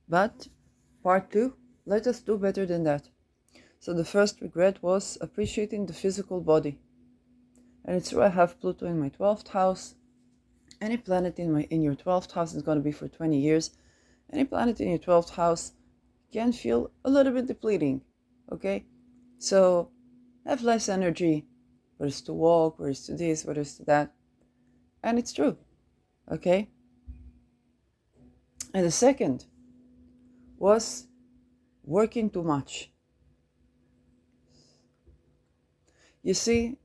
But part two, let us do better than that. So the first regret was appreciating the physical body. And it's true, I have Pluto in my 12th house. Any planet in your 12th house is going to be for 20 years. Any planet in your 12th house can feel a little bit depleting. Okay? So have less energy, whether it's to walk, whether it's to this, whether it's to that. And it's true. Okay? And the second was working too much. You see,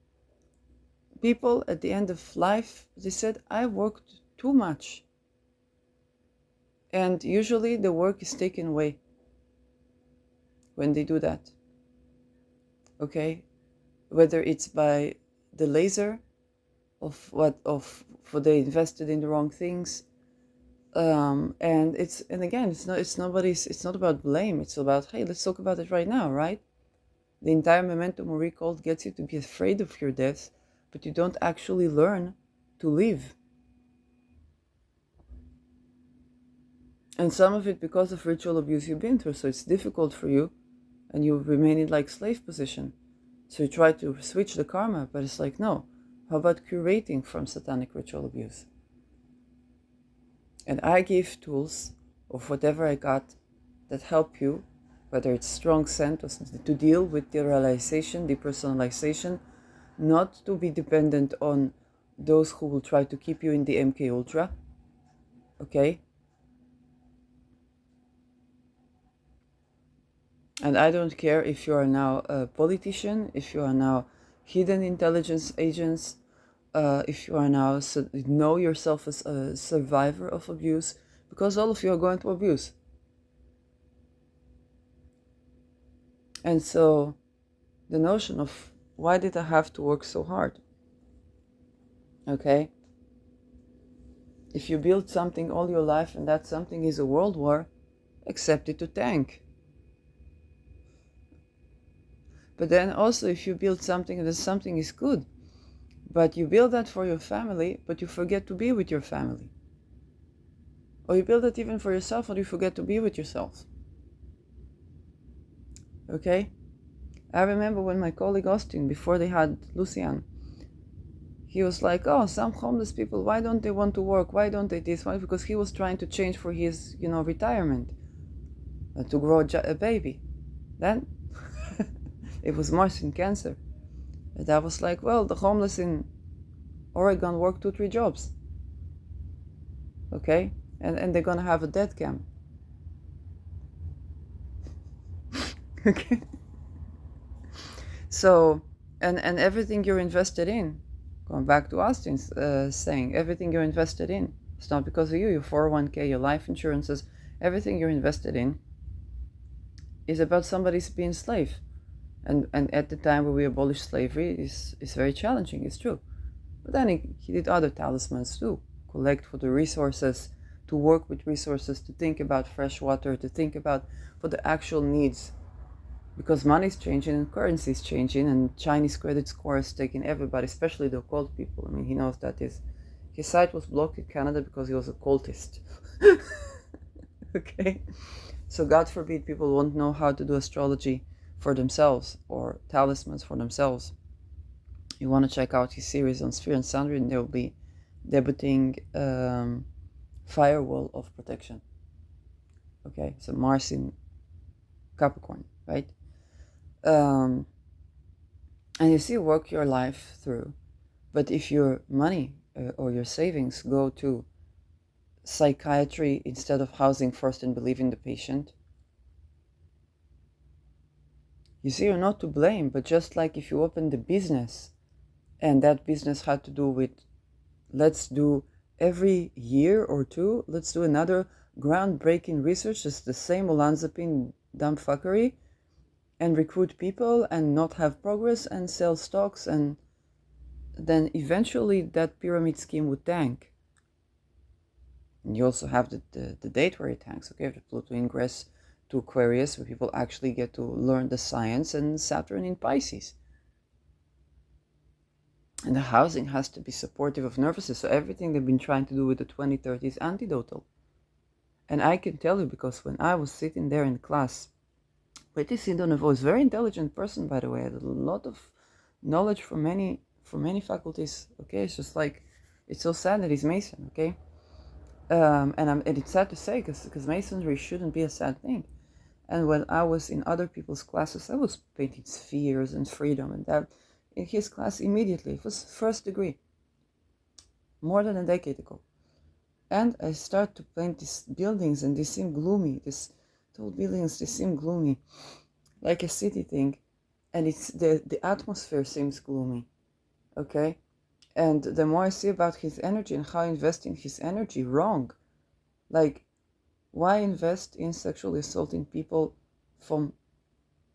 people at the end of life, they said, I worked too much. And usually the work is taken away when they do that. Okay? Whether it's by the laser for they invested in the wrong things. And again, it's not about blame. It's about, hey, let's talk about it right now, right? The entire momentum recall gets you to be afraid of your death, but you don't actually learn to live. And some of it because of ritual abuse you've been through, so it's difficult for you, and you remain in like slave position. So you try to switch the karma, but it's like, no. How about curating from satanic ritual abuse? And I give tools of whatever I got that help you, whether it's strong scent or to deal with derealization, depersonalization, not to be dependent on those who will try to keep you in the mkultra. Okay? And I don't care if you are now a politician, if you are now hidden intelligence agents, if you are now know yourself as a survivor of abuse, because all of you are going to abuse. And so the notion of why did I have to work so hard? Okay? If you build something all your life and that something is a world war, accept it to tank. But then also if you build something and something is good, but you build that for your family, but you forget to be with your family. Or you build it even for yourself, and you forget to be with yourself. Okay? I remember when my colleague Austin, before they had Lucian, he was like, oh, some homeless people, why don't they want to work? Why don't they this? Why? Because he was trying to change for his, retirement, to grow a baby. Then it was Martian cancer. And I was like, well, the homeless in Oregon work 2-3 jobs. Okay? And they're gonna have a death camp. Okay? So, and everything you're invested in, going back to Austin's saying, everything you're invested in, it's not because of you, your 401k, your life insurances, everything you're invested in is about somebody's being slave. And at the time where we abolished slavery, is very challenging, it's true. But then he did other talismans too, collect for the resources, to work with resources, to think about fresh water, to think about for the actual needs. Because money is changing and currency is changing, and Chinese credit score is taking everybody, especially the occult people. I mean, he knows that his site was blocked in Canada because he was a cultist. Okay? So God forbid people won't know how to do astrology for themselves or talismans for themselves. You want to check out his series on Sphere and Sandry, and there will be debuting Firewall of Protection. Okay, so Mars in Capricorn, right? And you see, work your life through. But if your money or your savings go to psychiatry instead of housing first and believing the patient, you see, you're not to blame. But just like if you opened a business and that business had to do with, let's do every year or two, let's do another groundbreaking research, just the same olanzapine dumb fuckery, and recruit people and not have progress and sell stocks, and then eventually that pyramid scheme would tank. And you also have the date where it tanks, okay, the Pluto ingress to Aquarius, where people actually get to learn the science, and Saturn in Pisces. And the housing has to be supportive of nervous system. So everything they've been trying to do with the 2030 is antidotal. And I can tell you, because when I was sitting there in class, Pretty Sidonov was a very intelligent person, by the way, had a lot of knowledge from many faculties. Okay, it's just like, it's so sad that he's Mason. Okay, and it's sad to say, because Masonry shouldn't be a sad thing. And when I was in other people's classes, I was painting spheres and freedom and that. In his class, immediately, it was first degree, more than a decade ago. And I start to paint these buildings, and they seem gloomy. These tall buildings, they seem gloomy, like a city thing. And it's the atmosphere seems gloomy, okay? And the more I see about his energy and how I invest in his energy, wrong. Like, why invest in sexually assaulting people from,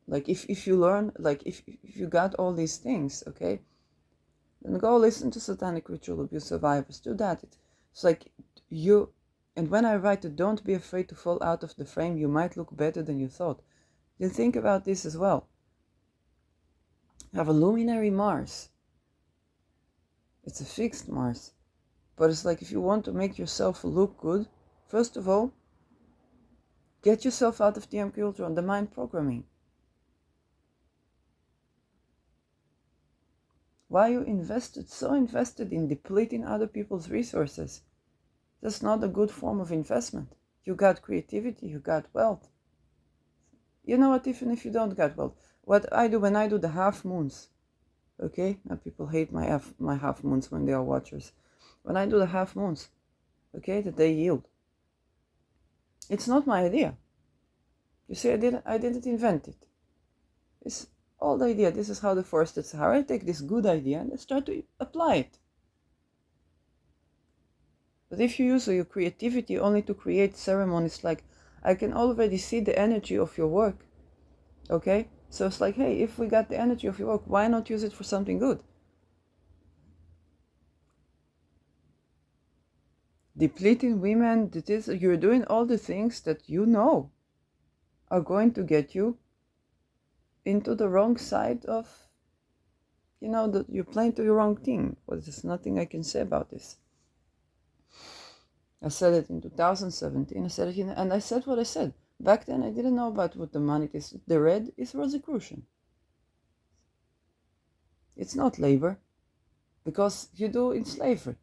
like, if you learn, like, if you got all these things, okay, then go listen to satanic ritual abuse survivors. Do that. It's like you, and when I write it, don't be afraid to fall out of the frame. You might look better than you thought. Then think about this as well. You have a luminary Mars. It's a fixed Mars. But it's like, if you want to make yourself look good, first of all, get yourself out of the mkultra and the mind programming. Why you so invested in depleting other people's resources? That's not a good form of investment. You got creativity, you got wealth. You know what, even if you don't get wealth, what I do when I do the half moons, okay? Now people hate my half moons when they are watchers. When I do the half moons, okay, that they yield. It's not my idea. You see, I didn't invent it. It's all the idea. This is how the forested Sahara. I take this good idea and I start to apply it. But if you use your creativity only to create ceremonies, like, I can already see the energy of your work, okay? So it's like, hey, if we got the energy of your work, why not use it for something good? Depleting women, you're doing all the things that you know are going to get you into the wrong side of, you're playing to your wrong team. Well, there's nothing I can say about this. I said it in 2017, and I said what I said. Back then, I didn't know about what the money is. The red is Rosicrucian. It's not labor, because you do in slavery.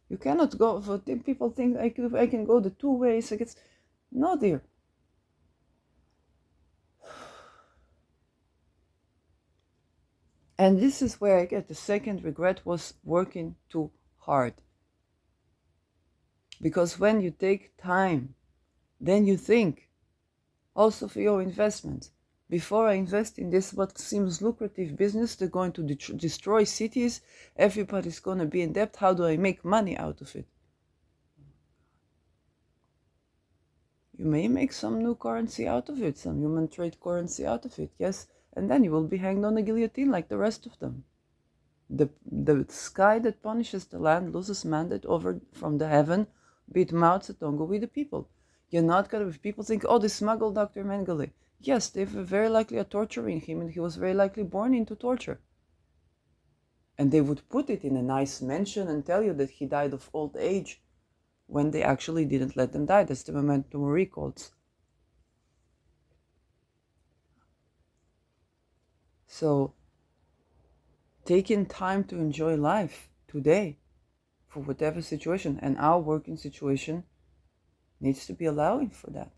You cannot go, for people think I can go the two ways. Like, it's, no, dear. And this is where I get the second regret, was working too hard. Because when you take time, then you think also for your investments. Before I invest in this, what seems lucrative business, they're going to destroy cities, everybody's going to be in debt. How do I make money out of it? You may make some new currency out of it, some human trade currency out of it, yes, and then you will be hanged on a guillotine like the rest of them. The sky that punishes the land loses mandate over from the heaven, be it Mao Zedong, go with the people. You're not going to, if people think, oh, they smuggled Dr. Mengele. Yes, they were very likely are torturing him, and he was very likely born into torture. And they would put it in a nice mansion and tell you that he died of old age, when they actually didn't let them die. That's the memento mori codes. So, taking time to enjoy life today, for whatever situation, and our working situation needs to be allowing for that.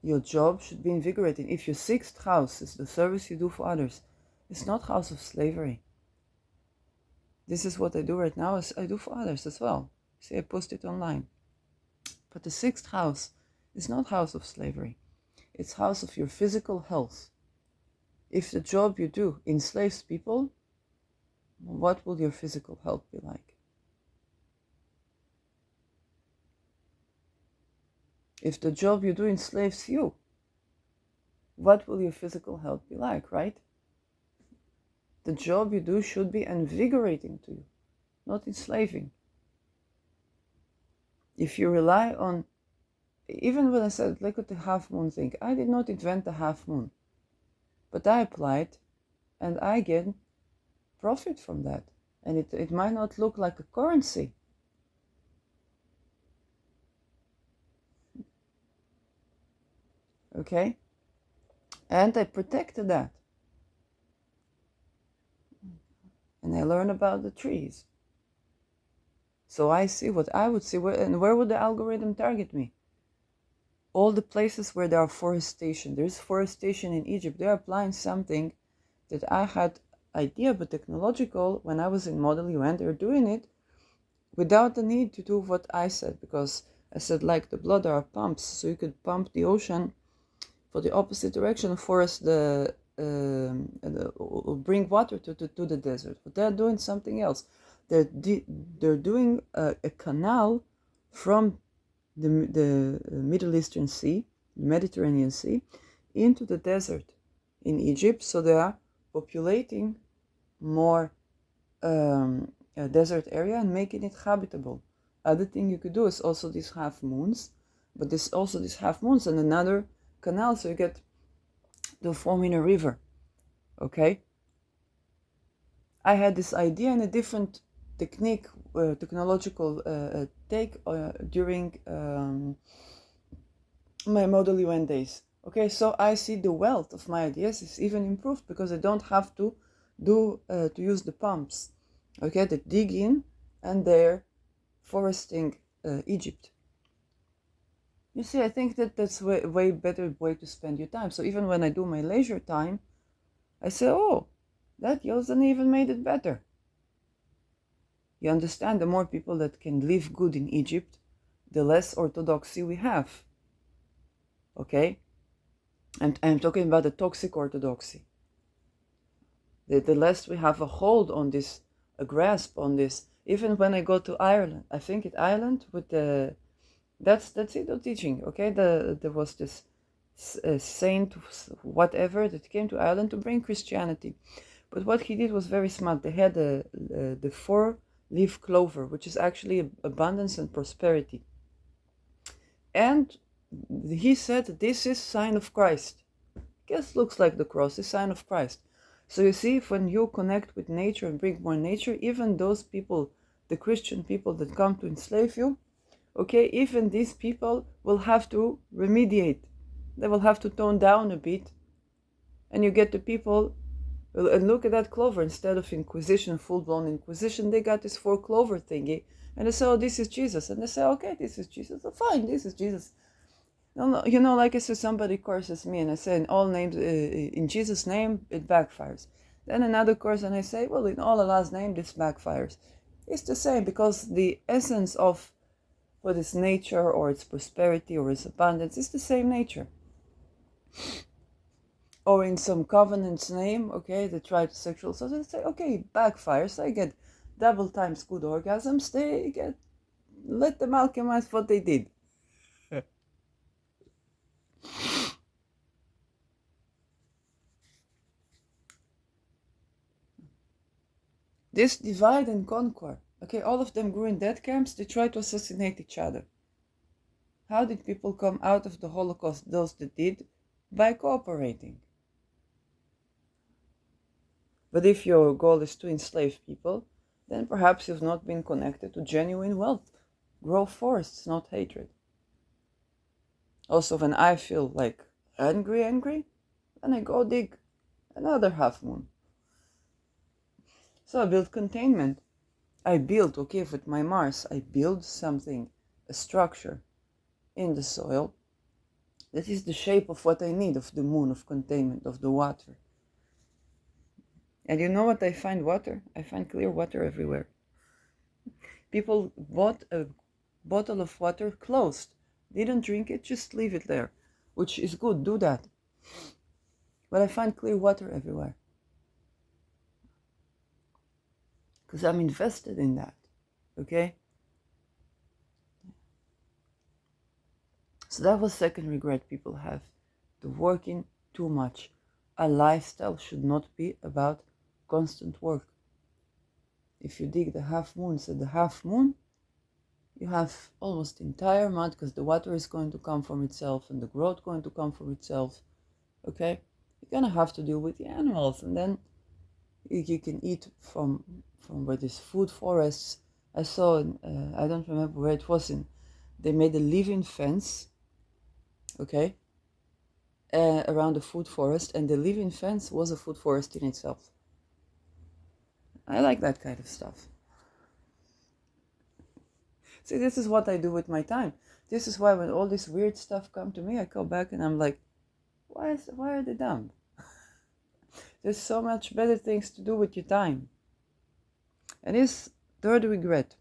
Your job should be invigorating. If your sixth house is the service you do for others, it's not house of slavery. This is what I do right now, is I do for others as well. See, I post it online. But the sixth house is not house of slavery. It's house of your physical health. If the job you do enslaves people, what will your physical health be like? If the job you do enslaves you, what will your physical health be like, right? The job you do should be invigorating to you, not enslaving. If you rely on, even when I said, look at the half moon thing, I did not invent the half moon, but I applied and I get profit from that. And it might not look like a currency. Okay? And I protected that. And I learned about the trees. So I see what I would see, and where would the algorithm target me? All the places where there are forestation. There's forestation in Egypt. They're applying something that I had idea, but technological, when I was in Model UN, they're doing it without the need to do what I said, because I said, like the blood, there are pumps, so you could pump the ocean for the opposite direction, forest bring water to the desert. But they're doing something else. They're doing a canal from the Middle Eastern Sea, Mediterranean Sea, into the desert in Egypt. So they are populating more desert area and making it habitable. Other thing you could do is also these half moons, but this also these half moons and another canal, so you get the forming a river. Okay, I had this idea and a different technique, technological take during my Model UN days. Okay, so I see the wealth of my ideas is even improved because I don't have to to use the pumps. Okay, that dig in and they're foresting Egypt. You see, I think that that's way better way to spend your time. So even when I do my leisure time, I say, oh, that Yosan even made it better. You understand, the more people that can live good in Egypt, the less orthodoxy we have. Okay? And I'm talking about the toxic orthodoxy. The less we have a hold on this, a grasp on this. Even when I go to Ireland, I think at Ireland with the, that's Ido teaching, okay? There was this saint, whatever, that came to Ireland to bring Christianity. But what he did was very smart. They had the 4-leaf clover, which is actually abundance and prosperity. And he said, this is sign of Christ. Guess looks like the cross, is sign of Christ. So you see, when you connect with nature and bring more nature, even those people, the Christian people that come to enslave you, okay, even these people will have to remediate. They will have to tone down a bit. And you get the people, and look at that clover, instead of Inquisition, full-blown Inquisition, they got this 4-clover thingy. And they say, oh, this is Jesus. And they say, okay, this is Jesus. Oh, fine, this is Jesus. No, you know, like I said, somebody curses me and I say in all names, in Jesus' name, it backfires. Then another curse and I say, well, in all Allah's name, this backfires. It's the same, because the essence of what is nature or its prosperity or its abundance is the same nature. Or in some covenant's name, okay, they try to sexual, so they say, okay, it backfires. I get double times good orgasms. They get, let them alchemize what they did. This divide and conquer. Okay, all of them grew in death camps. They tried to assassinate each other. How did people come out of the Holocaust? Those that did, by cooperating. But if your goal is to enslave people, then perhaps you've not been connected to genuine wealth. Grow forests, not hatred. Also, when I feel like angry, then I go dig another half moon. So I build containment. I build, okay, with my Mars, I build something, a structure in the soil that is the shape of what I need, of the moon, of containment, of the water. And you know what I find water? I find clear water everywhere. People bought a bottle of water closed, didn't drink it, just leave it there, which is good, do that. But I find clear water everywhere. Because I'm invested in that, okay? So that was second regret people have, the working too much. A lifestyle should not be about constant work. If you dig the half moons at the half moon, you have almost entire month, because the water is going to come from itself and the growth going to come from itself, okay? You're gonna have to deal with the animals, and then You can eat from where there's food forests. I saw, I don't remember where it was in. They made a living fence, okay, around the food forest, and the living fence was a food forest in itself. I like that kind of stuff. See, this is what I do with my time. This is why when all this weird stuff come to me, I go back and I'm like, why are they dumb? There's so much better things to do with your time. And this third regret.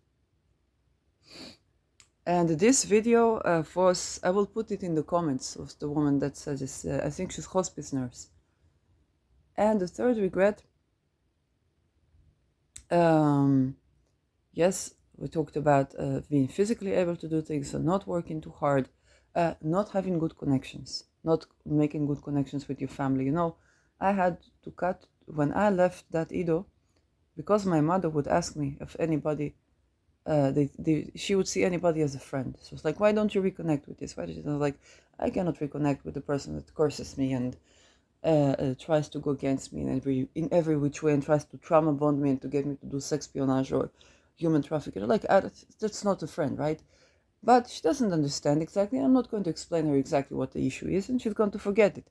And this video was, I will put it in the comments, of the woman that says this, I think she's hospice nurse. And the third regret, yes, we talked about being physically able to do things, so not working too hard, not having good connections, not making good connections with your family. You know, I had to cut, when I left that Ido, because my mother would ask me if anybody, she would see anybody as a friend. So it's like, why don't you reconnect with this? Why did you? I was like, I cannot reconnect with the person that curses me and tries to go against me in every which way and tries to trauma bond me and to get me to do sex espionage or human trafficking. Like, that's not a friend, right? But she doesn't understand exactly. I'm not going to explain her exactly what the issue is, and she's going to forget it.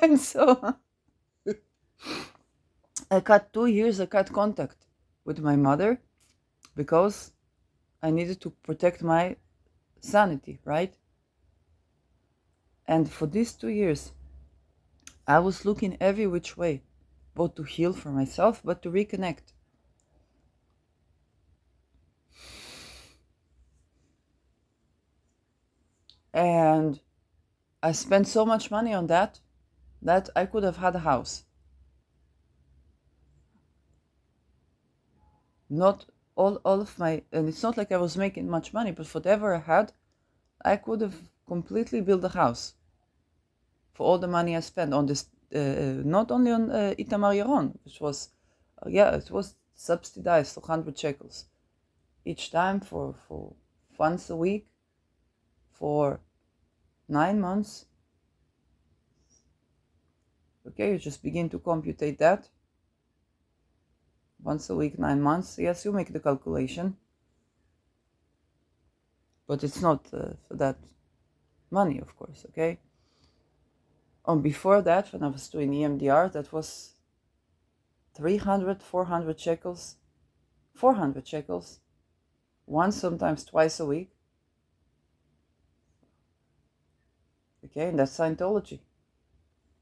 And so I cut 2 years, I cut contact with my mother because I needed to protect my sanity, right? And for these 2 years, I was looking every which way, both to heal for myself, but to reconnect. And I spent so much money on that I could have had a house. Not all of my, and it's not like I was making much money, but for whatever I had, I could have completely built a house for all the money I spent on this, not only on Itamar Yaron, which was, it was subsidized for 100 shekels each time for once a week for 9 months. Okay, you just begin to computate that. Once a week, 9 months. Yes, you make the calculation. But it's not for that money, of course, okay? Before that, when I was doing EMDR, that was 300, 400 shekels, 400 shekels, once, sometimes twice a week. Okay, and that's Scientology.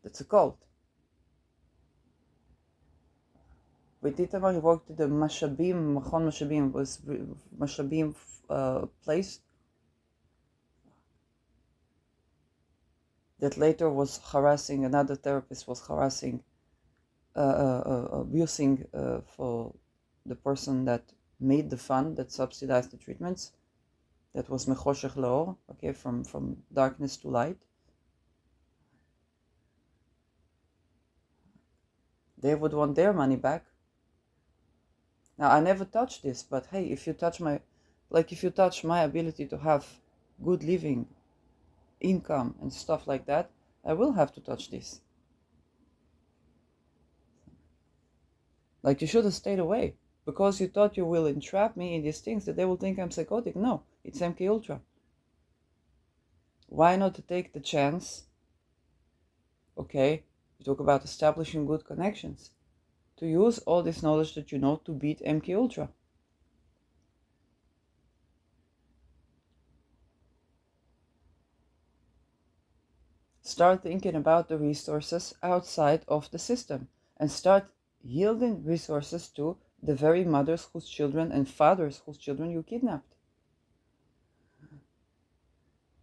That's a cult. With Itamar, he worked at the Mashabim, Machon Mashabim, was Mashabim place that later was harassing, another therapist was harassing, abusing for the person that made the fund, that subsidized the treatments. That was Mechoshech Laor, okay, from darkness to light. They would want their money back. Now, I never touched this, but hey, if you touch my ability to have good living, income, and stuff like that, I will have to touch this. Like, you should have stayed away, because you thought you will entrap me in these things that they will think I'm psychotic. No, it's mkultra. Why not take the chance, okay, you talk about establishing good connections, to use all this knowledge that you know to beat mkultra. Start thinking about the resources outside of the system and start yielding resources to the very mothers whose children and fathers whose children you kidnapped,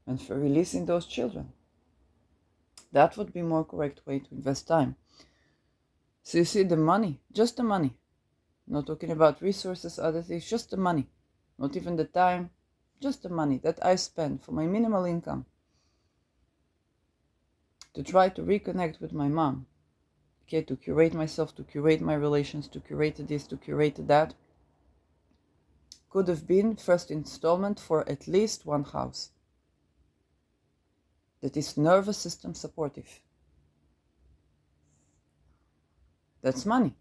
and for releasing those children. That would be a more correct way to invest time. So you see, the money, just the money, not talking about resources, other things, just the money, not even the time, just the money that I spend for my minimal income to try to reconnect with my mom, okay, to curate myself, to curate my relations, to curate this, to curate that, could have been first installment for at least one house that is nervous system supportive. That's money.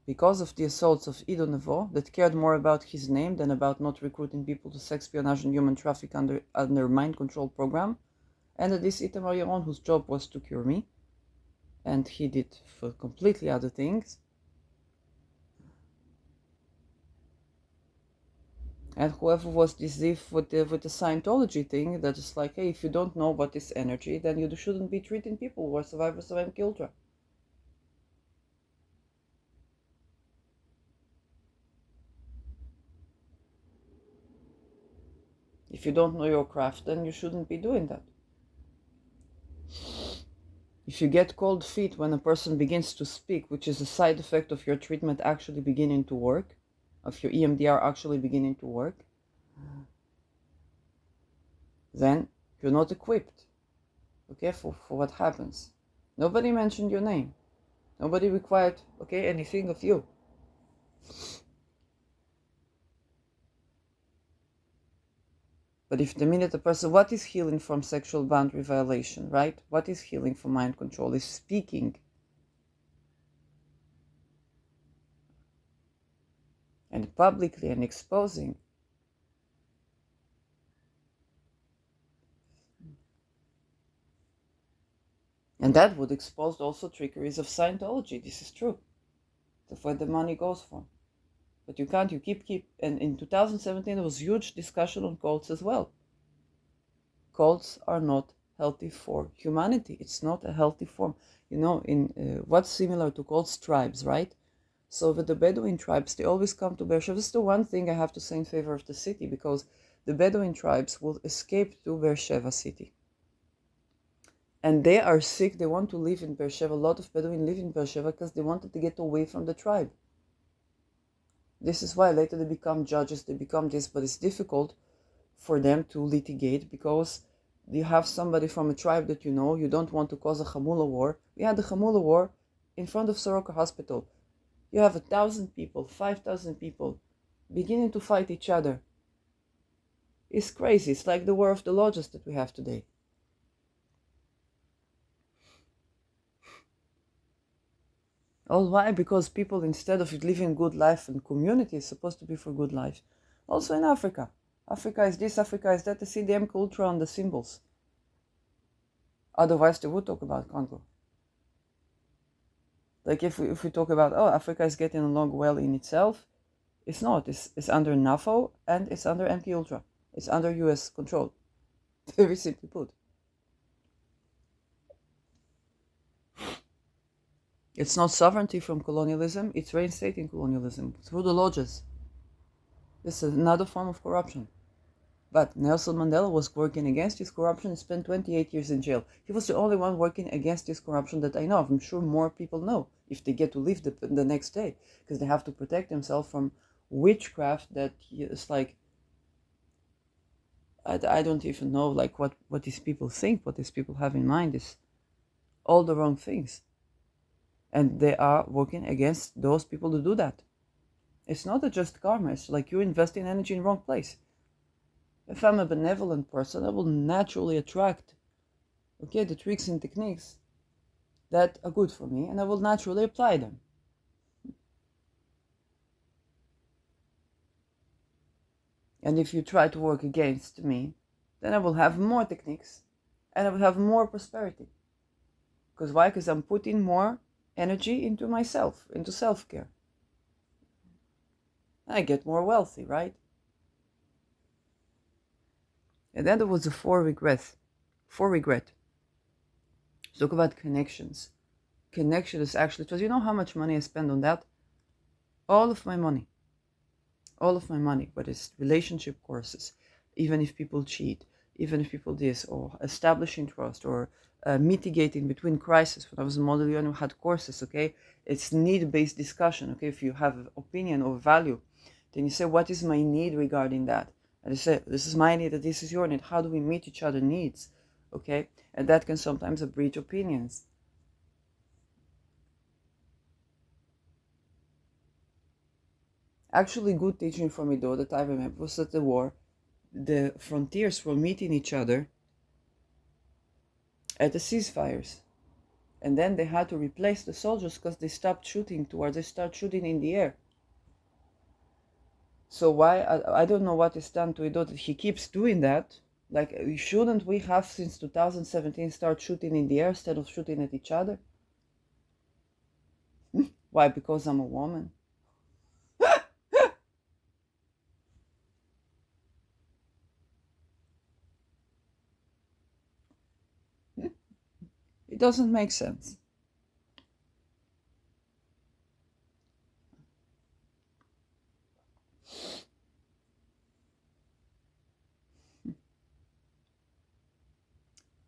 Because of the assaults of Ido Nevo, that cared more about his name than about not recruiting people to sex espionage and human traffic under mind control program, and this Itamar Yaron, whose job was to cure me, and he did for completely other things. And whoever was deceived with the Scientology thing, that is like, hey, if you don't know what is energy, then you shouldn't be treating people who are survivors of mkultra. If you don't know your craft, then you shouldn't be doing that. If you get cold feet when a person begins to speak, which is a side effect of your treatment actually beginning to work, of your EMDR actually beginning to work, then you're not equipped, okay, for what happens. Nobody mentioned your name. Nobody required, okay, anything of you. But if the minute a person, what is healing from sexual boundary violation, right? What is healing from mind control? Is speaking. And publicly and exposing. And that would expose also trickeries of Scientology. This is true. That's where the money goes from. But you can't, you keep. And in 2017, there was huge discussion on cults as well. Cults are not healthy for humanity. It's not a healthy form. You know, in what's similar to cults? Tribes, right? So with the Bedouin tribes, they always come to Beersheba. This is the one thing I have to say in favor of the city, because the Bedouin tribes will escape to Beersheba city. And they are sick. They want to live in Beersheba. A lot of Bedouin live in Beersheba because they wanted to get away from the tribe. This is why later they become judges, they become this, but it's difficult for them to litigate because you have somebody from a tribe that you don't want to cause a Hamula war. We had the Hamula war in front of Soroka Hospital. You have 1,000 people, 5,000 people beginning to fight each other. It's crazy. It's like the War of the Lodges that we have today. All why? Because people, instead of living good life, and community is supposed to be for good life. Also in Africa. Africa is this, Africa is that. They see the mkultra on the symbols. Otherwise, they would talk about Congo. Like if we talk about, oh, Africa is getting along well in itself, it's not. It's under NAFO and it's under mkultra. It's under US control. Very simply put. It's not sovereignty from colonialism, it's reinstating colonialism through the lodges. This is another form of corruption. But Nelson Mandela was working against this corruption and spent 28 years in jail. He was the only one working against this corruption that I know of. I'm sure more people know if they get to leave the next day, because they have to protect themselves from witchcraft that is like, I don't even know like what these people think, what these people have in mind is all the wrong things. And they are working against those people to do that. It's not a just karma, it's like you investing energy in the wrong place. If I'm a benevolent person, I will naturally attract, okay, the tricks and techniques that are good for me, and I will naturally apply them. And if you try to work against me, then I will have more techniques, and I will have more prosperity. Because why? Because I'm putting more energy into myself, into self-care. I get more wealthy, right? And then there was the four regret. Talk about connections. Connection is actually, because you know how much money I spend on that? All of my money, but it's relationship courses, even if people cheat, even if people this, or establishing trust, or mitigating between crises. When I was a model, you had courses, okay? It's need-based discussion, okay? If you have an opinion or value, then you say, what is my need regarding that? And you say, this is my need, and this is your need. How do we meet each other's needs, okay? And that can sometimes breach opinions. Actually, good teaching for me, though, that I remember was at the war. The frontiers were meeting each other at the ceasefires. And then they had to replace the soldiers because they stopped shooting towards, they started shooting in the air. So why, I don't know what is done to Ido that he keeps doing that. Like, shouldn't we have since 2017 start shooting in the air instead of shooting at each other? Why? Because I'm a woman. It doesn't make sense.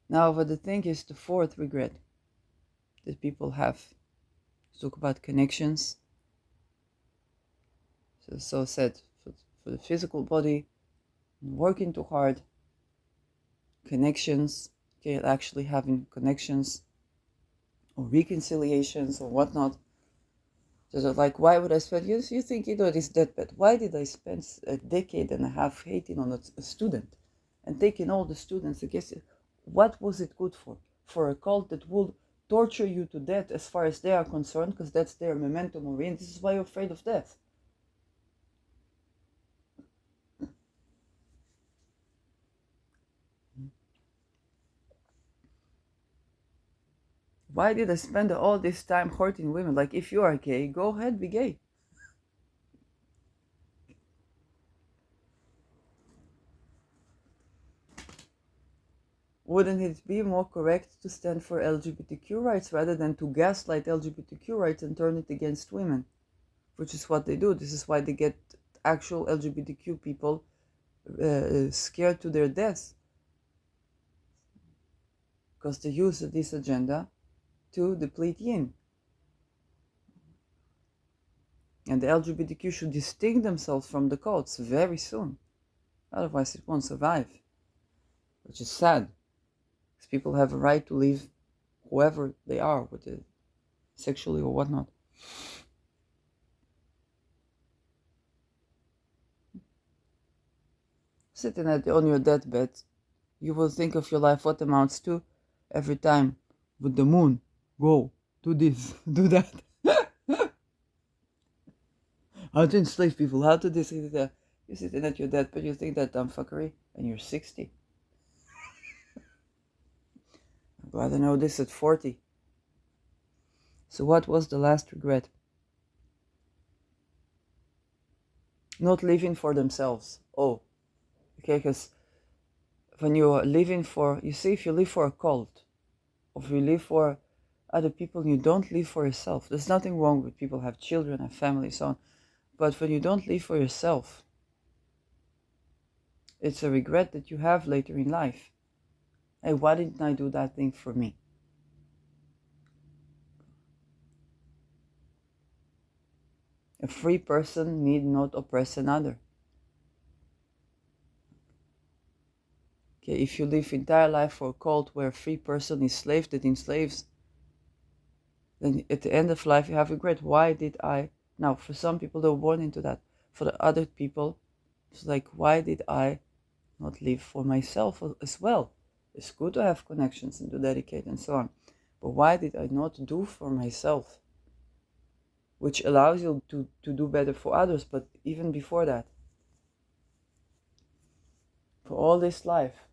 Now, but the thing is, the fourth regret that people have, talk about connections. So said, for the physical body, working too hard, connections, okay, actually having connections or reconciliations or whatnot. So like, why would I spend, you think, it is that bad. Why did I spend a decade and a half hating on a student and taking all the students against it? What was it good for? For a cult that will torture you to death as far as they are concerned, because that's their memento mori, and this is why you're afraid of death. Why did I spend all this time hurting women? Like, if you are gay, go ahead, be gay. Wouldn't it be more correct to stand for LGBTQ rights rather than to gaslight LGBTQ rights and turn it against women? Which is what they do. This is why they get actual LGBTQ people scared to their deaths. Because they use this agenda to deplete yin. And the LGBTQ should distinct themselves from the cults very soon. Otherwise it won't survive. Which is sad. Because people have a right to live whoever they are, with it, sexually or whatnot. Sitting on your deathbed, you will think of your life what amounts to every time. Would the moon go, do this, do that? How to enslave people, how to this, that. You're sitting at your deathbed, you think that dumb fuckery, and you're 60. I'm glad I know this at 40. So what was the last regret? Not living for themselves. Oh, okay, because when you're living for, you see, if you live for a cult, or if you live for other people, you don't live for yourself. There's nothing wrong with people have children, have families, so on. But when you don't live for yourself, it's a regret that you have later in life. Hey, why didn't I do that thing for me? A free person need not oppress another. Okay, if you live entire life for a cult where a free person is slave that enslaves, then at the end of life you have regret. Why did I? Now, for some people, they're born into that. For the other people, it's like, why did I not live for myself as well? It's good to have connections and to dedicate and so on. But why did I not do for myself? Which allows you to do better for others, but even before that. For all this life,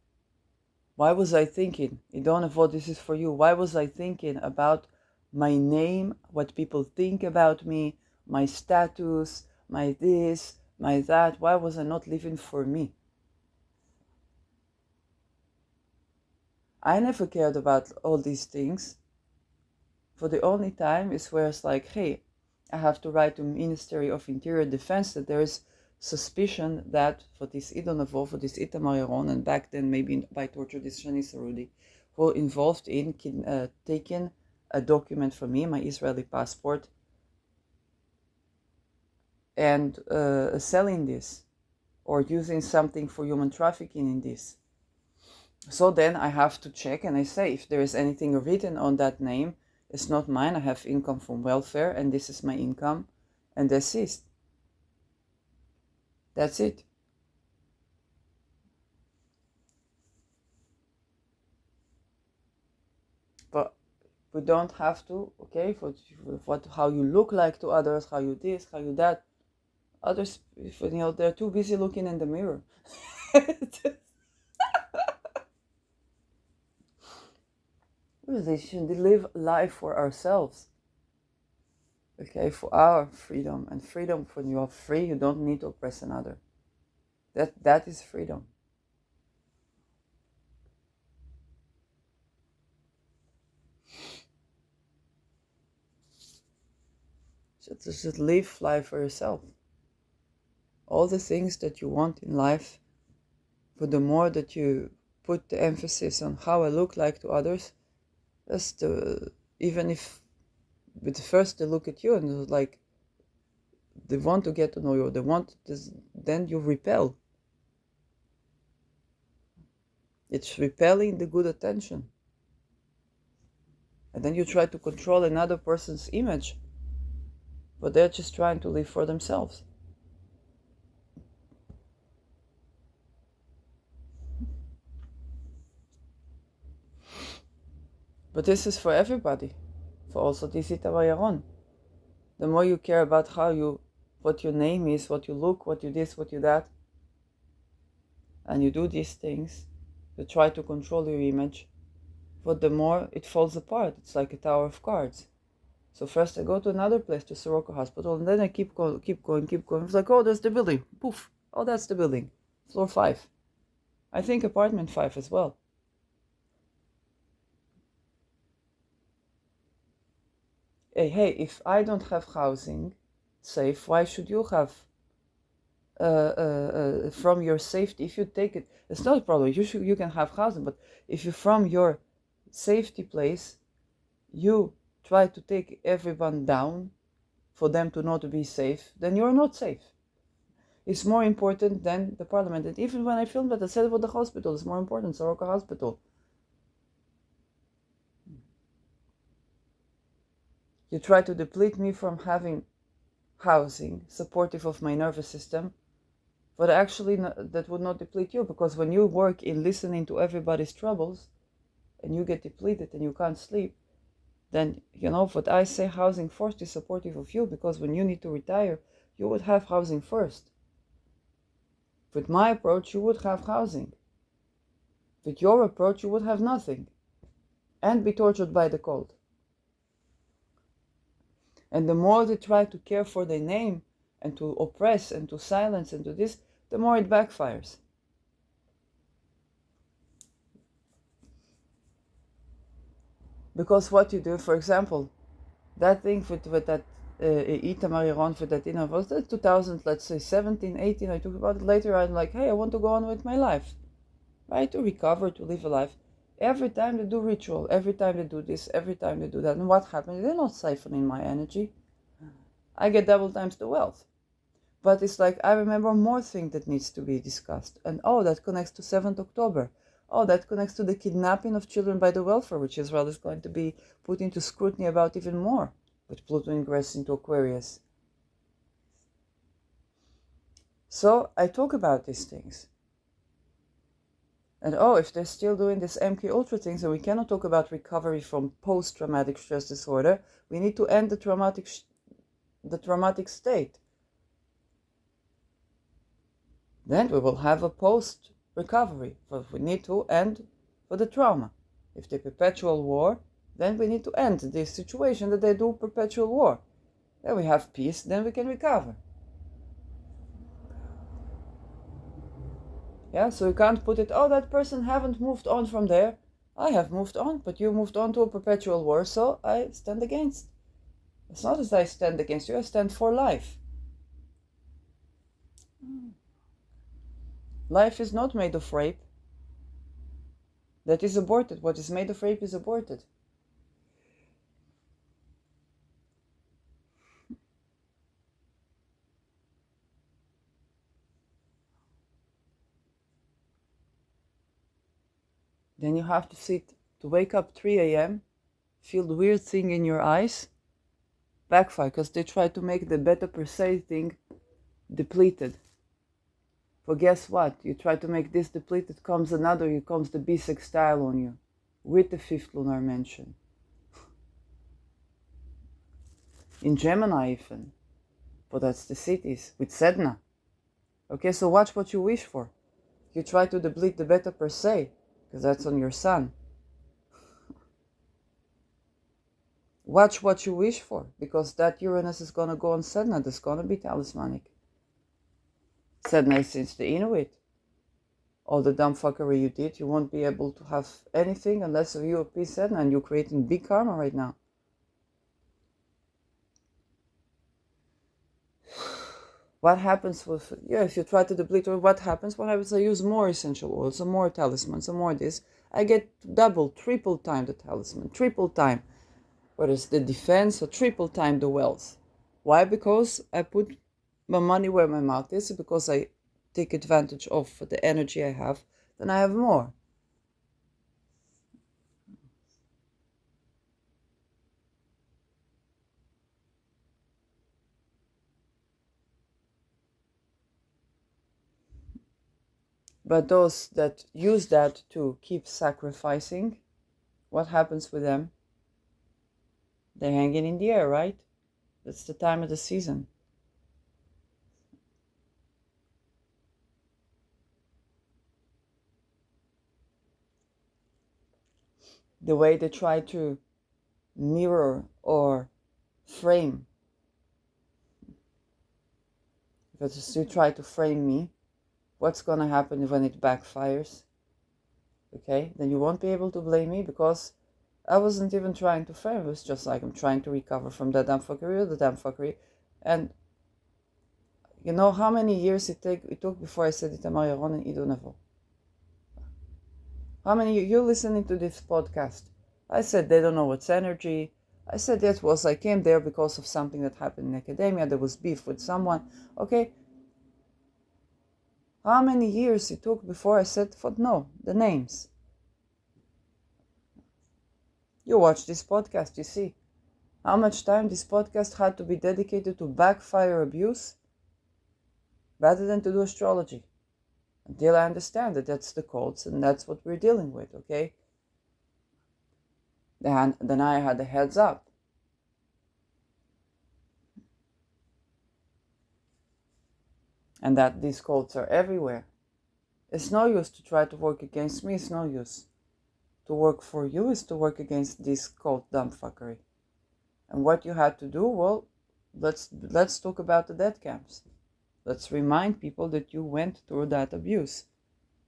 why was I thinking, Idonavo, this is for you, why was I thinking about my name, what people think about me, my status, my this, my that? Why was I not living for me? I never cared about all these things. For the only time is where it's like, hey, I have to write to Ministry of Interior Defense that there is suspicion that for this Idonavo, for this Itamar Yaron, and back then maybe by torture this Shani Sarudi, were involved in taking a document from me, my Israeli passport, and selling this or using something for human trafficking in this. So then I have to check and I say, if there is anything written on that name, it's not mine. I have income from welfare and this is my income, and that's it. That's it. We don't have to, okay, for how you look like to others, how you this, how you that. Others, they're too busy looking in the mirror. We should live life for ourselves, okay, for our freedom. And freedom, when you are free, you don't need to oppress another. That is freedom. So just live life for yourself. All the things that you want in life, but the more that you put the emphasis on how I look like to others, just even if with first they look at you and it's like they want to get to know you, they want this, then you repel. It's repelling the good attention. And then you try to control another person's image, but they're just trying to live for themselves. But this is for everybody, for also Tisita Vayaron. The more you care about what your name is, what you look, what you this, what you that, and you do these things, you try to control your image, but the more it falls apart. It's like a tower of cards. So first I go to another place, to Soroka Hospital, and then I keep going. It's like, oh, there's the building. Poof. Oh, that's the building. Floor 5. I think apartment 5 as well. Hey, if I don't have housing safe, why should you have from your safety? If you take it, it's not a problem. You can have housing, but if you from your safety place, you try to take everyone down for them to not be safe, then you're not safe. It's more important than the parliament. And even when I filmed that, I said about the hospital, it's more important, Soroka Hospital. You try to deplete me from having housing supportive of my nervous system, but actually that would not deplete you, because when you work in listening to everybody's troubles and you get depleted and you can't sleep, then what I say, housing first is supportive of you, because when you need to retire, you would have housing first. With my approach, you would have housing. With your approach, you would have nothing and be tortured by the cold. And the more they try to care for their name and to oppress and to silence and to this, the more it backfires. Because what you do, for example, that thing with that Itamar Iran for that dinner was that 2000, let's say 17, 18, I talked about it later. I'm like, hey, I want to go on with my life, right? To recover, to live a life. Every time they do ritual, every time they do this, every time they do that, and what happens? They're not siphoning my energy. I get double times the wealth. But it's like, I remember more things that needs to be discussed. And that connects to 7th October. That connects to the kidnapping of children by the welfare, which Israel is going to be put into scrutiny about even more, with Pluto ingress into Aquarius. So I talk about these things. And if they're still doing this mkultra things, and we cannot talk about recovery from post-traumatic stress disorder, we need to end the traumatic state. Then we will have a post-recovery, but we need to end for the trauma. If they perpetual war, then we need to end this situation that they do perpetual war. Then we have peace, then we can recover. Yeah, so you can't put it, that person haven't moved on from there. I have moved on, but you moved on to a perpetual war, so I stand against. It's not as I stand against you, I stand for life. Life is not made of rape. That is aborted. What is made of rape is aborted. Then you have to wake up 3 a.m., feel the weird thing in your eyes, backfire, because they try to make the beta per se thing depleted. But guess what? You try to make this depleted, comes the B6 style on you, with the 5th lunar mansion. in Gemini even, but that's the cities, with Sedna. Okay, so watch what you wish for. You try to deplete the beta per se, because that's on your sun. Watch what you wish for, because that Uranus is going to go on Sedna. That's going to be talismanic. Sedna is since the Inuit. All the dumb fuckery you did, you won't be able to have anything unless you appease Sedna, and you're creating big karma right now. What happens with, if you try to deplete, or what happens? What happens? I use more essential oils, some more talismans, some more this. I get double, triple time the talisman, triple time. Whether it's the defense or triple time the wealth. Why? Because I put my money where my mouth is, because I take advantage of the energy I have, then I have more. But those that use that to keep sacrificing, what happens with them? They're hanging in the air, right? That's the time of the season. The way they try to mirror or frame. Because you try to frame me, what's going to happen when it backfires? Okay, then you won't be able to blame me, because I wasn't even trying to frame. It was just like, I'm trying to recover from that damn fuckery. And you know how many years it took before I said it to Marion and Ido Nevo? How many you listening to this podcast? I said they don't know what's energy. I said that was, I came there because of something that happened in academia. There was beef with someone. Okay, how many years it took before I said, no, the names? You watch this podcast, you see how much time this podcast had to be dedicated to backfire abuse rather than to do astrology. Until I understand that that's the codes and that's what we're dealing with, okay? Then I had a heads up. And that these codes are everywhere. It's no use to try to work against me, it's no use. To work for you is to work against this code dumb fuckery. And what you had to do, well, let's talk about the dead camps. Let's remind people that you went through that abuse.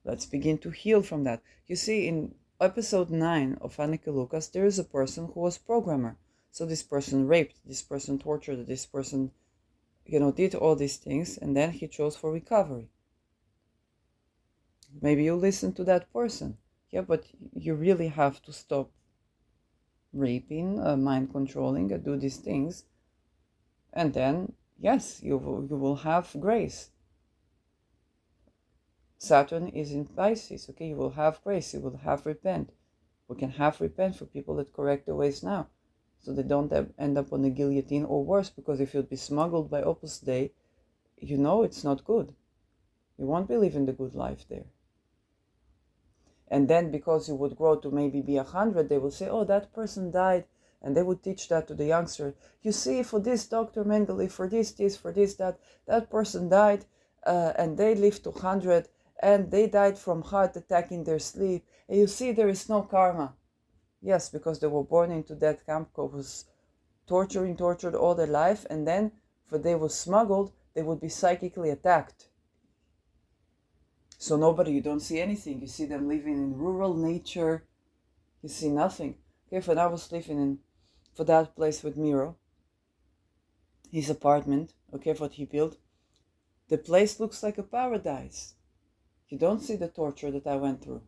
Let's begin to heal from that. You see, in episode 9 of Anneke Lucas, there is a person who was programmer. So this person raped, this person tortured, this person, did all these things, and then he chose for recovery. Maybe you listen to that person. Yeah, but you really have to stop raping, mind controlling, do these things. And then, yes, you will have grace. Saturn is in Pisces, okay? You will have grace, you will have repent. We can have repent for people that correct their ways now, so they don't end up on the guillotine, or worse, because if you'd be smuggled by Opus Dei, it's not good. You won't be living the good life there. And then because you would grow to maybe be 100, they will say, oh, that person died. And they would teach that to the youngster. You see, for this Dr. Mengele, for this, that person died and they lived to 100 and they died from heart attack in their sleep. And you see, there is no karma. Yes, because they were born into that camp, was tortured all their life. And then, for they were smuggled, they would be psychically attacked. So you don't see anything. You see them living in rural nature. You see nothing. Okay, when I was living for that place with Miro, his apartment, okay, what he built, the place looks like a paradise. You don't see the torture that I went through.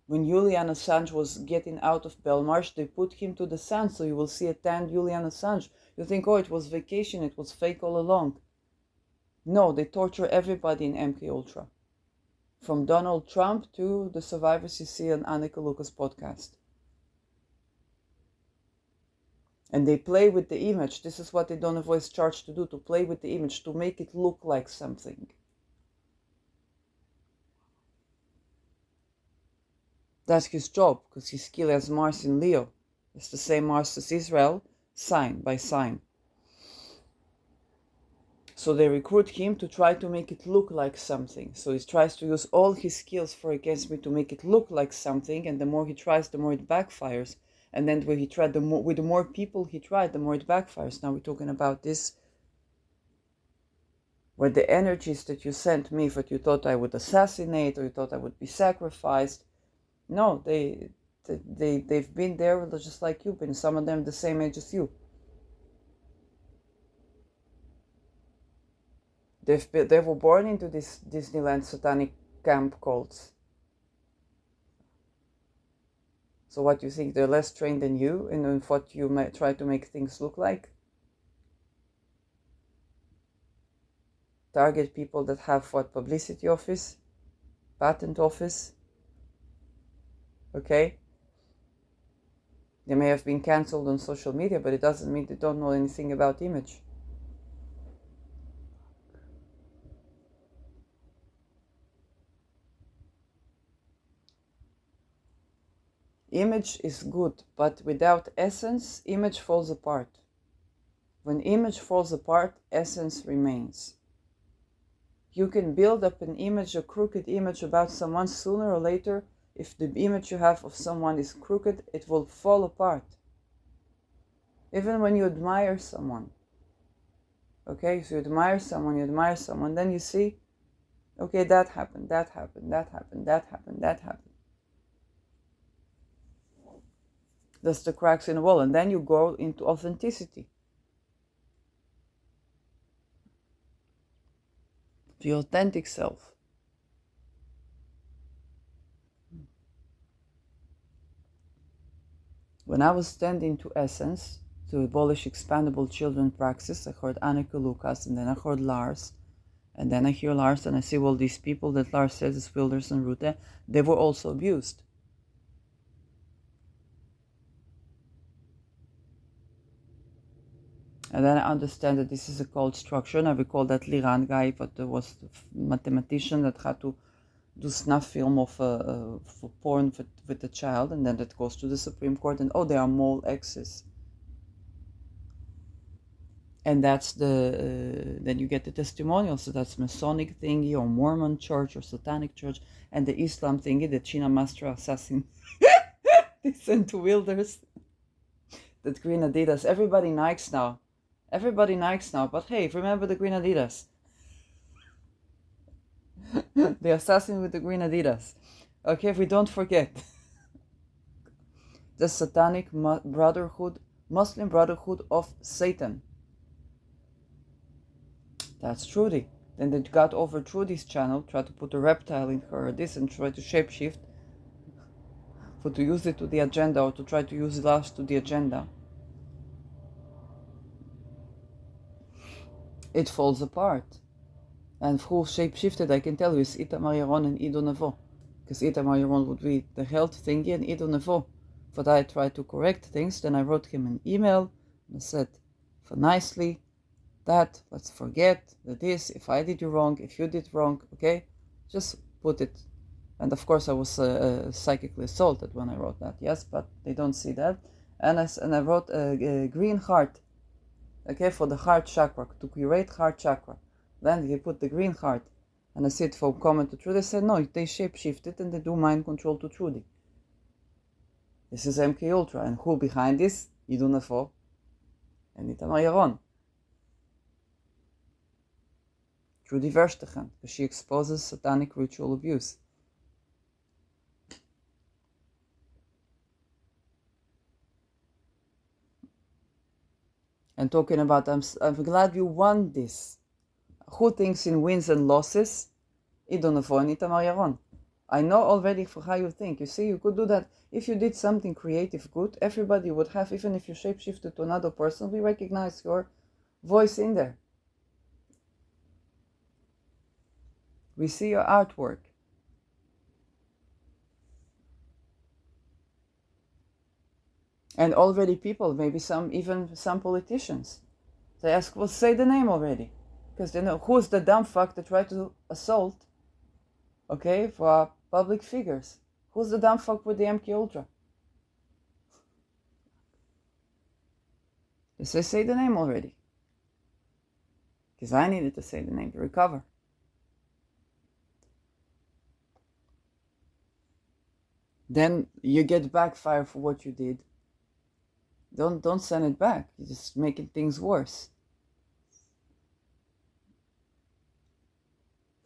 When Julian Assange was getting out of Belmarsh, they put him to the sun, so you will see a tanned Julian Assange. You think, oh, it was vacation, it was fake all along. No, they torture everybody in mkultra. From Donald Trump to the survivors you see on Anneke Lucas' podcast. And they play with the image. This is what they don't avoid charged to do, to play with the image, to make it look like something. That's his job, because his skill has Mars in Leo. It's the same Mars as Israel, sign by sign. So they recruit him to try to make it look like something. So he tries to use all his skills for against me to make it look like something, and the more he tries, the more it backfires. And then when he tried, with the more people he tried, the more it backfires. Now we're talking about this, where the energies that you sent me, that you thought I would assassinate or you thought I would be sacrificed, no, they've been there just like you've been. Some of them the same age as you. They were born into this Disneyland satanic camp cults. So what, you think they're less trained than you in what you might try to make things look like? Target people that have what, publicity office, patent office, okay? They may have been cancelled on social media, but it doesn't mean they don't know anything about image. Image is good, but without essence, image falls apart. When image falls apart, essence remains. You can build up an image, a crooked image about someone. Sooner or later, if the image you have of someone is crooked, it will fall apart. Even when you admire someone. Okay, so you admire someone, then you see, okay, that happened. That's the cracks in the wall. And then you go into authenticity. The authentic self. When I was standing to essence, to abolish expandable children praxis, I heard Anneke Lucas, and then I heard Lars, and then I hear Lars, and I see, well, these people that Lars says is Wilders and Rutte, they were also abused. And then I understand that this is a cult structure, and I recall that Liran guy, but there was a mathematician that had to do snuff film of for porn with a child, and then that goes to the Supreme Court, and they are mole exes. And that's then you get the testimonials. So that's Masonic thingy, or Mormon church, or Satanic church, and the Islam thingy, the China master assassin. They sent to Wilders. That green Adidas. Everybody Nikes now. But hey, remember the green Adidas. The assassin with the green Adidas. Okay, we don't forget. The Satanic Brotherhood, Muslim Brotherhood of Satan. That's Trudy. Then they got over Trudy's channel, tried to put a reptile in her, and try to shapeshift, to use it to the agenda, or to try to use Lars to the agenda. It falls apart. And who shapeshifted, I can tell you, is Itamar Yaron and Ido Nevo. Because Itamar Yaron would be the health thingy, and Ido Nevo. But I tried to correct things, then I wrote him an email, and I said, for nicely, that, let's forget this, if I did you wrong, if you did wrong, okay? Just put it. And of course I was psychically assaulted when I wrote that, yes, but they don't see that. And I wrote a green heart, okay, for the heart chakra, to curate heart chakra. Then he put the green heart, and I said for comment to Trudy, I said, no, they shape-shifted and they do mind control to Trudy. This is mkultra, and who behind this? Ido Nevo and Itamar Yaron. Trudy Verstegen, because she exposes satanic ritual abuse. And talking about, I'm glad you won this. Who thinks in wins and losses? Ido Nevo and Itamar Yaron. I know already for how you think. You see, you could do that. If you did something creative good, everybody would have, even if you shapeshifted to another person, we recognize your voice in there. We see your artwork. And already people, maybe even some politicians, they ask, well, say the name already. Because they know who's the dumb fuck that tried to assault, okay, for public figures. Who's the dumb fuck with the mkultra? Just say the name already. Because I needed to say the name to recover. Then you get backfire for what you did. Don't send it back. You're just making things worse.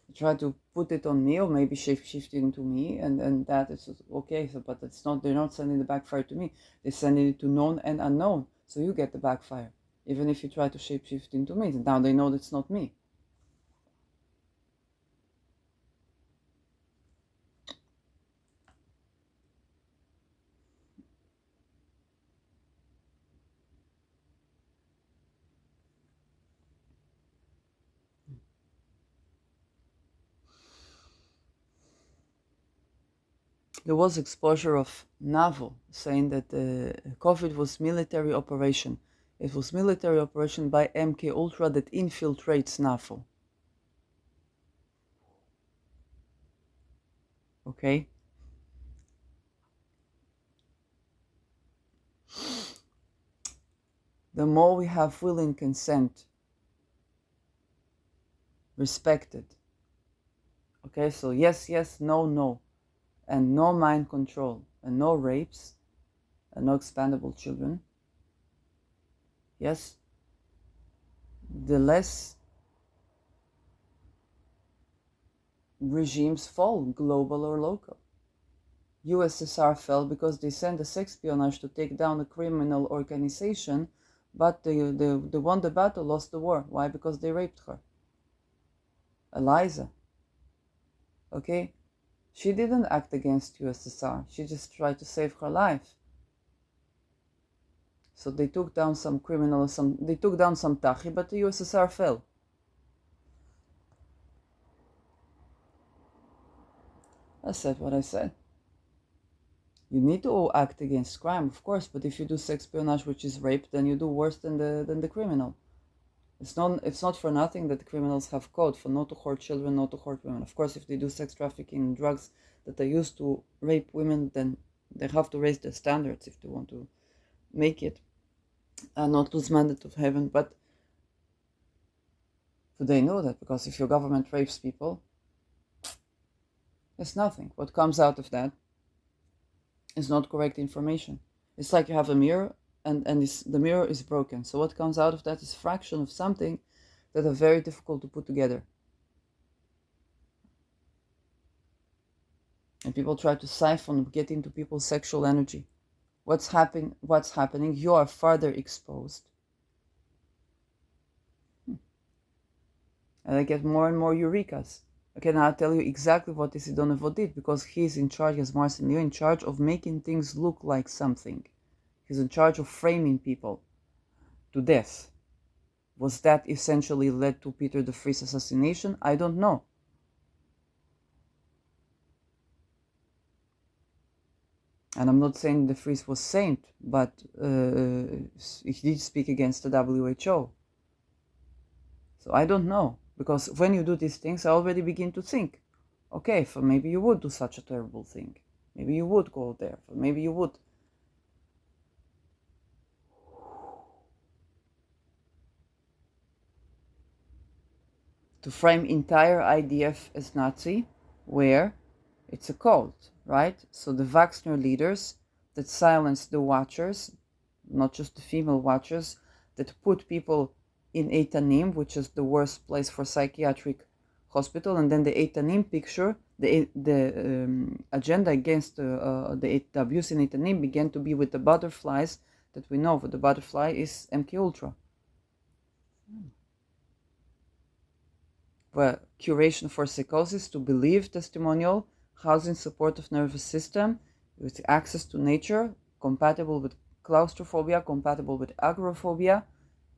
You try to put it on me, or maybe shift it into me, and that is okay. So, but it's not. They're not sending the backfire to me. They're sending it to known and unknown. So you get the backfire, even if you try to shift into me. Now they know that's not me. There was exposure of NAVO saying that COVID was military operation. It was military operation by mkultra that infiltrates NAVO. Okay? The more we have willing consent respected. Okay, so yes, yes, no, no. And no mind control. And no rapes. And no expandable children. Yes, the less regimes fall, global or local. USSR fell because they sent a sex espionage to take down a criminal organization, but they won the battle, lost the war. Why? Because they raped her. Eliza. Okay? She didn't act against USSR. She just tried to save her life. So they took down some criminals, they took down some Tahi, but the USSR fell. I said what I said. You need to act against crime, of course, but if you do sex espionage, which is rape, then you do worse than the criminal. It's not for nothing that criminals have code for not to hurt children, not to hurt women. Of course, if they do sex trafficking and drugs that are used to rape women, then they have to raise their standards if they want to make it and not lose mandate of heaven. But they know that, because if your government rapes people, it's nothing. What comes out of that is not correct information. It's like you have a mirror and the mirror is broken. So what comes out of that is a fraction of something that are very difficult to put together. And people try to siphon, get into people's sexual energy. What's happening? You are further exposed. And I get more and more eurekas. Okay, now I'll tell you exactly what Isidonovo did, because he's in charge, as Marcin, you're in charge of making things look like something. He's in charge of framing people to death. Was that essentially led to Peter the Free's assassination? I don't know. And I'm not saying the Freeze was saint, but he did speak against the WHO. So I don't know, because when you do these things, I already begin to think, okay, for maybe you would do such a terrible thing. Maybe you would go there. Maybe you would. To frame entire IDF as Nazi, where it's a cult, right? So the Wagner leaders that silenced the watchers, not just the female watchers, that put people in Eitanim, which is the worst place for psychiatric hospital, and then the Eitanim picture, the agenda against the abuse in Eitanim began to be with the butterflies that we know. The butterfly is mkultra. Where curation for psychosis, to believe testimonial, housing supportive nervous system with access to nature, compatible with claustrophobia, compatible with agoraphobia,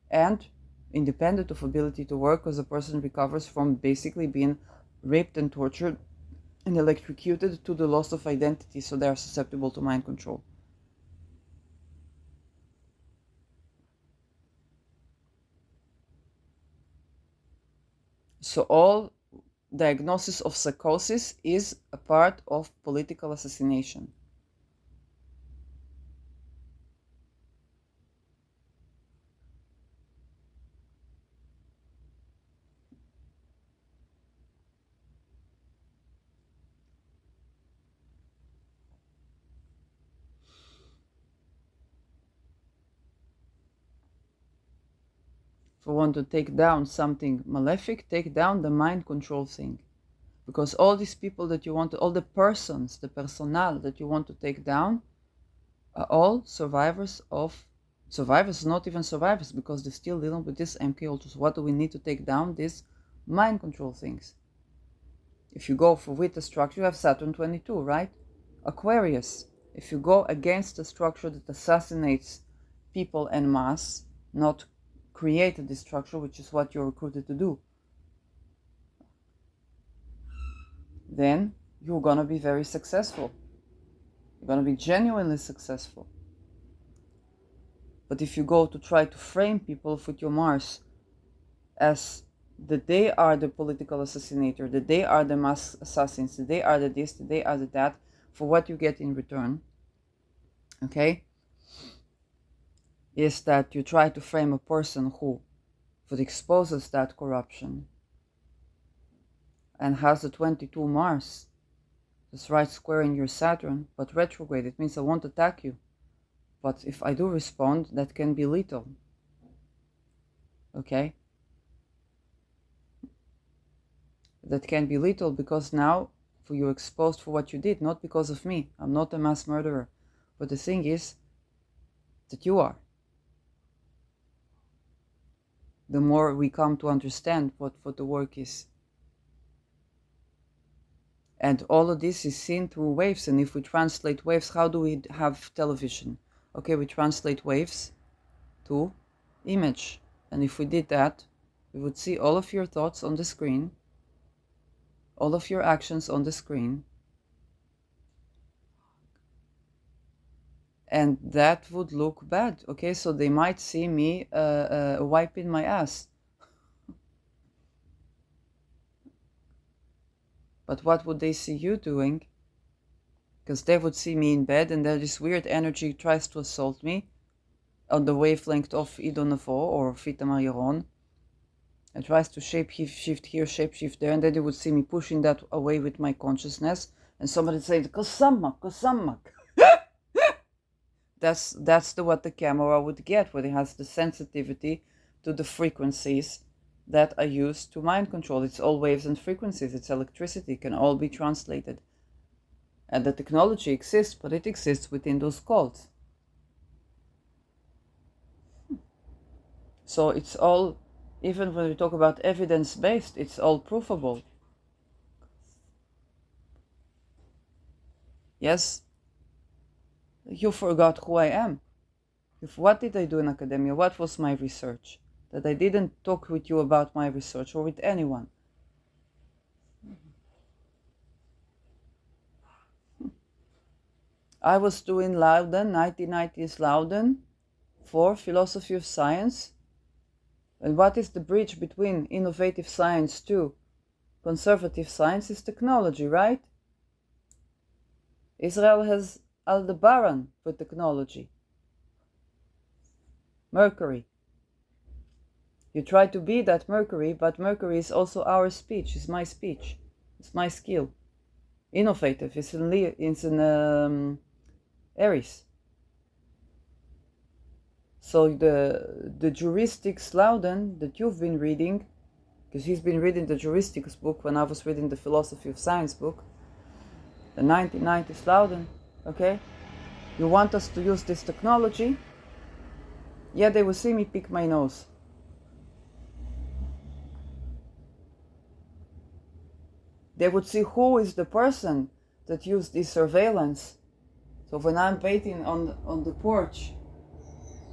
and independent of ability to work, as a person recovers from basically being raped and tortured and electrocuted to the loss of identity, so they are susceptible to mind control. So all diagnosis of psychosis is a part of political assassination. If you want to take down something malefic, take down the mind control thing. Because all these people that you want to, all the persons, the personnel that you want to take down, are all survivors, not even survivors, because they're still dealing with this MK Ultra. So what do we need to take down? These mind control things. If you go for with the structure, you have Saturn 22, right? Aquarius. If you go against a structure that assassinates people en masse, not create this structure, which is what you're recruited to do, then you're gonna be very successful. You're gonna be genuinely successful. But if you go to try to frame people with your Mars as that they are the political assassinator, that they are the mass assassins, that they are the this, that they are the that, for what you get in return, okay, is that you try to frame a person who exposes that corruption and has a 22 Mars, that's right square in your Saturn, but retrograde. It means I won't attack you. But if I do respond, that can be lethal. Okay? That can be lethal because now for you exposed for what you did, not because of me. I'm not a mass murderer. But the thing is that you are. The more we come to understand what the work is. And all of this is seen through waves. And if we translate waves, how do we have television? Okay, we translate waves to image. And if we did that, we would see all of your thoughts on the screen, all of your actions on the screen, and that would look bad. Okay, so they might see me wiping my ass. But what would they see you doing? Because they would see me in bed and then this weird energy tries to assault me on the wavelength of Idonavo or Vita Mariaron. It tries to shift here, shape shift there, and then they would see me pushing that away with my consciousness, and somebody would say, Kosamak. That's what the camera would get, where it has the sensitivity to the frequencies that are used to mind control. It's all waves and frequencies. It's electricity. It can all be translated. And the technology exists, but it exists within those codes. So it's all, even when we talk about evidence-based, it's all provable. Yes, you forgot who I am. What did I do in academia? What was my research? That I didn't talk with you about my research or with anyone. I was doing Loudon, 1990s Loudon, for philosophy of science. And what is the bridge between innovative science to conservative science? Is technology, right? Israel has Aldebaran for technology. Mercury. You try to be that Mercury, but Mercury is also our speech, is my speech, it's my skill. Innovative is in Leo, it's in Aries. So the juristics Loudon that you've been reading, because he's been reading the juristics book when I was reading the philosophy of science book, the 1990s Loudon, okay? You want us to use this technology? Yeah, they will see me pick my nose. They would see who is the person that used this surveillance. So when I'm waiting on the porch,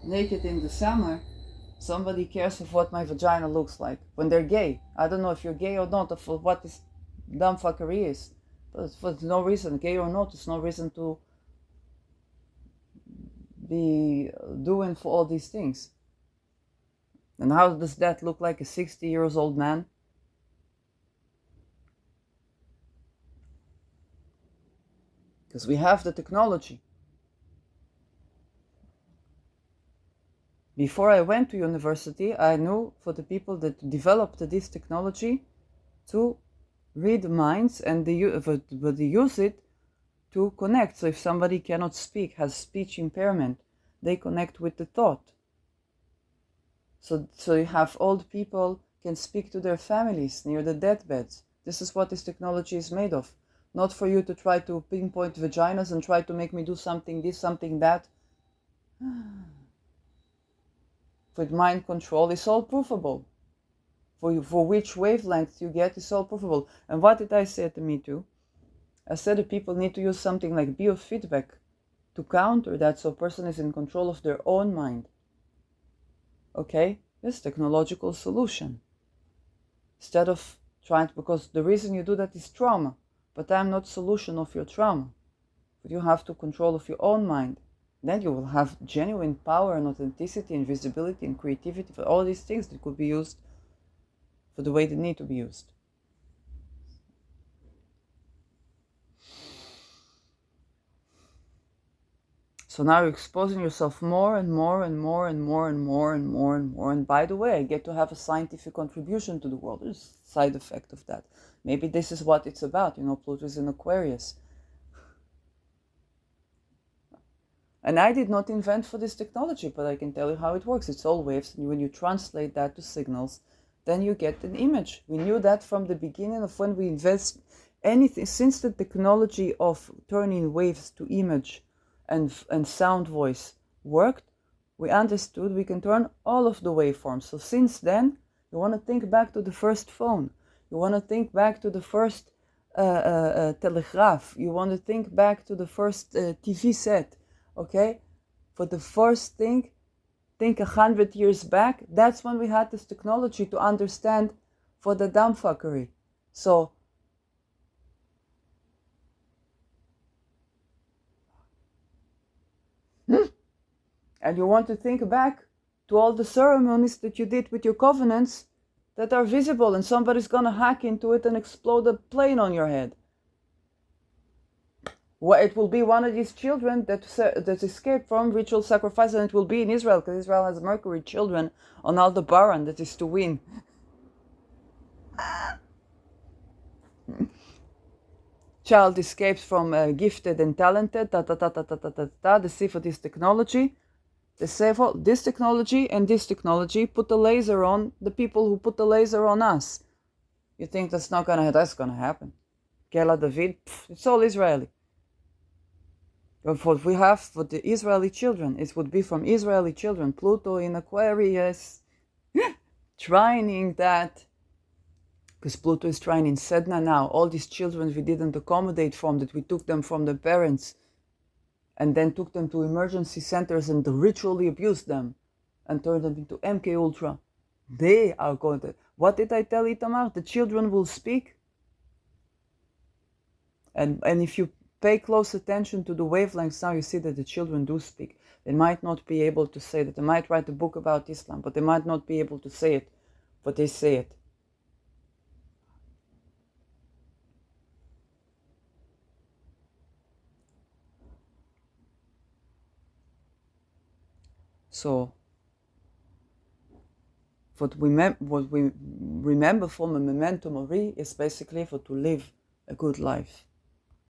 naked in the summer, somebody cares of what my vagina looks like. When they're gay. I don't know if you're gay or not, or for what this dumb fuckery is. But for no reason, gay or not, there's no reason to be doing for all these things. And how does that look like a 60 years old man? because we have the technology. Before I went to university, I knew for the people that developed this technology to read minds, and they use it to connect. So if somebody cannot speak, has speech impairment, they connect with the thought. So you have old people can speak to their families near the deathbeds. This is what this technology is made of. Not for you to try to pinpoint vaginas and try to make me do something this, something that. With mind control, it's all proofable. For which wavelength you get, it's all proofable. And what did I say to me too? I said that people need to use something like biofeedback to counter that, so a person is in control of their own mind. Okay? This technological solution. Instead of trying to, because the reason you do that is trauma. But I'm not solution of your trauma. But you have to control of your own mind. Then you will have genuine power and authenticity and visibility and creativity for all these things that could be used for the way they need to be used. So now you're exposing yourself more and more and more and more and more and more and more. And by the way, I get to have a scientific contribution to the world. There's a side effect of that. Maybe this is what it's about. Pluto is in Aquarius. And I did not invent for this technology, but I can tell you how it works. It's all waves, and when you translate that to signals, then you get an image. We knew that from the beginning of when we invest anything, since the technology of turning waves to image and sound voice worked, we understood we can turn all of the waveforms. So since then, you want to think back to the first phone. You want to think back to the first telegraph. You want to think back to the first TV set. Okay, for the first thing, think 100 years back. That's when we had this technology to understand for the dumbfuckery. So, and you want to think back to all the ceremonies that you did with your covenants that are visible, and somebody's gonna hack into it and explode a plane on your head. Well, it will be one of these children that escaped from ritual sacrifice, and it will be in Israel, because Israel has Mercury children on Aldebaran that is to win. Child escapes from gifted and talented, They see for this technology. They say for this technology and this technology, put the laser on the people who put the laser on us. You think that's gonna happen? Kela David, it's all Israeli. What we have for the Israeli children, it would be from Israeli children. Pluto in Aquarius, trining that, because Pluto is trining Sedna now. All these children we didn't accommodate from, that we took them from the parents and then took them to emergency centers and ritually abused them and turned them into mkultra. They are going to... What did I tell Itamar? The children will speak. And if you pay close attention to the wavelengths now, you see that the children do speak. They might not be able to say that. They might write a book about Islam, but they might not be able to say it, but they say it. So, what we remember from a memento mori is basically for to live a good life.